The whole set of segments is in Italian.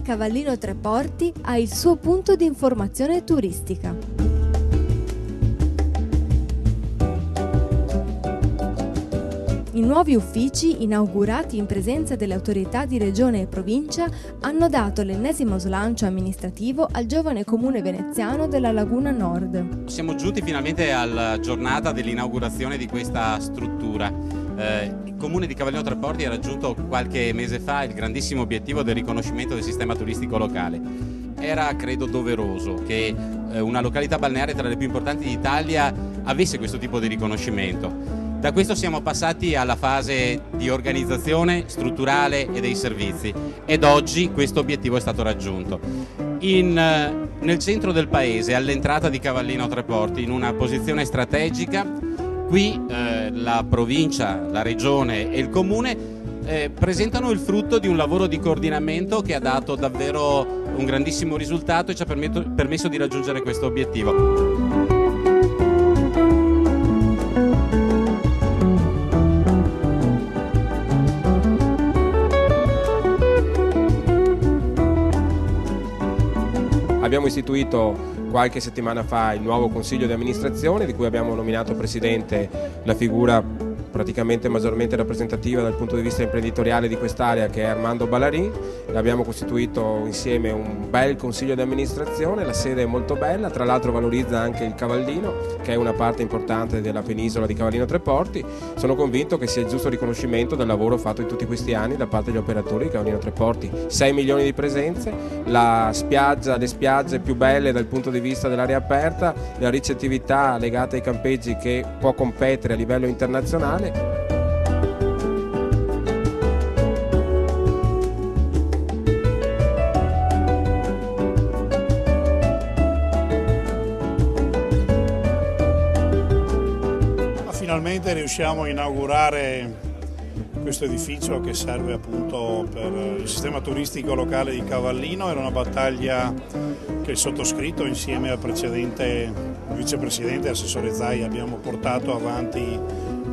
Cavallino Tre Porti ha il suo punto di informazione turistica. I nuovi uffici, inaugurati in presenza delle autorità di regione e provincia, hanno dato l'ennesimo slancio amministrativo al giovane comune veneziano della Laguna Nord. Siamo giunti finalmente alla giornata dell'inaugurazione di questa struttura. Il comune di Cavallino Tre Porti ha raggiunto qualche mese fa il grandissimo obiettivo del riconoscimento del sistema turistico locale. Era, credo, doveroso che una località balneare tra le più importanti d'Italia avesse questo tipo di riconoscimento. Da questo siamo passati alla fase di organizzazione strutturale e dei servizi ed oggi questo obiettivo è stato raggiunto. Nel centro del paese, all'entrata di Cavallino Tre Porti, in una posizione strategica, qui la provincia, la regione e il comune presentano il frutto di un lavoro di coordinamento che ha dato davvero un grandissimo risultato e ci ha permesso di raggiungere questo obiettivo. Abbiamo istituito qualche settimana fa il nuovo consiglio di amministrazione, di cui abbiamo nominato presidente la figura praticamente maggiormente rappresentativa dal punto di vista imprenditoriale di quest'area, che è Armando Ballarin. Abbiamo costituito insieme un bel consiglio di amministrazione, la sede è molto bella, tra l'altro valorizza anche il Cavallino, che è una parte importante della penisola di Cavallino Tre Porti. Sono convinto che sia il giusto riconoscimento del lavoro fatto in tutti questi anni da parte degli operatori di Cavallino Tre Porti. 6 milioni di presenze, le spiagge più belle dal punto di vista dell'area aperta, la ricettività legata ai campeggi che può competere a livello internazionale. Finalmente riusciamo a inaugurare questo edificio che serve appunto per il sistema turistico locale di Cavallino. Era una battaglia che il sottoscritto insieme al precedente vicepresidente e assessore Zai abbiamo portato avanti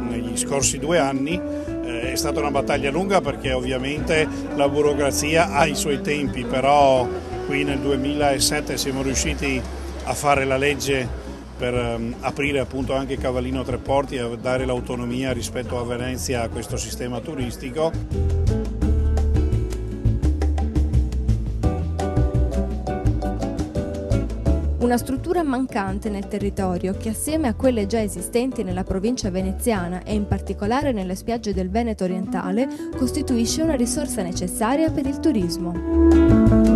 negli scorsi 2 anni. È stata una battaglia lunga perché ovviamente la burocrazia ha i suoi tempi, però qui nel 2007 siamo riusciti a fare la legge per aprire appunto anche Cavallino Tre Porti e dare l'autonomia rispetto a Venezia a questo sistema turistico. Una struttura mancante nel territorio che, assieme a quelle già esistenti nella provincia veneziana e in particolare nelle spiagge del Veneto orientale, costituisce una risorsa necessaria per il turismo.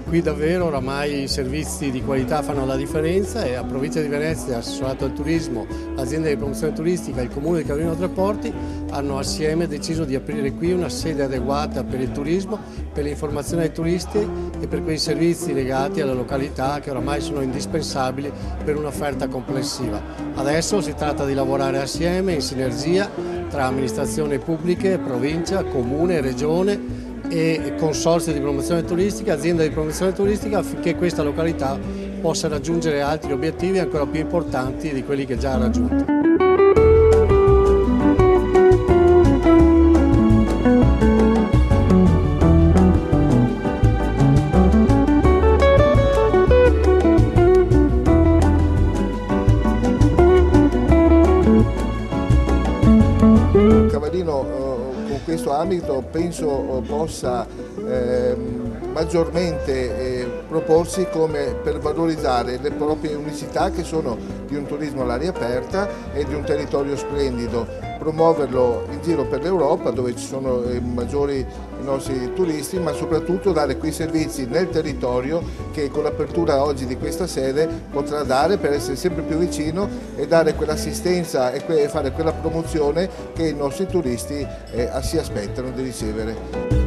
Qui davvero oramai i servizi di qualità fanno la differenza e la provincia di Venezia, assessorato al turismo, l'azienda di promozione turistica e il comune di Cavallino Tre Porti hanno assieme deciso di aprire qui una sede adeguata per il turismo, per l'informazione ai turisti e per quei servizi legati alla località che oramai sono indispensabili per un'offerta complessiva. Adesso si tratta di lavorare assieme in sinergia tra amministrazioni pubbliche, provincia, comune, regione e consorzi di promozione turistica, azienda di promozione turistica, affinché questa località possa raggiungere altri obiettivi ancora più importanti di quelli che già ha raggiunto. Cavallino con questo ambito penso possa maggiormente proporsi come per valorizzare le proprie unicità, che sono di un turismo all'aria aperta e di un territorio splendido, promuoverlo in giro per l'Europa dove ci sono i nostri turisti, ma soprattutto dare quei servizi nel territorio che con l'apertura oggi di questa sede potrà dare, per essere sempre più vicino e dare quell'assistenza e fare quella promozione che i nostri turisti si aspettano di ricevere.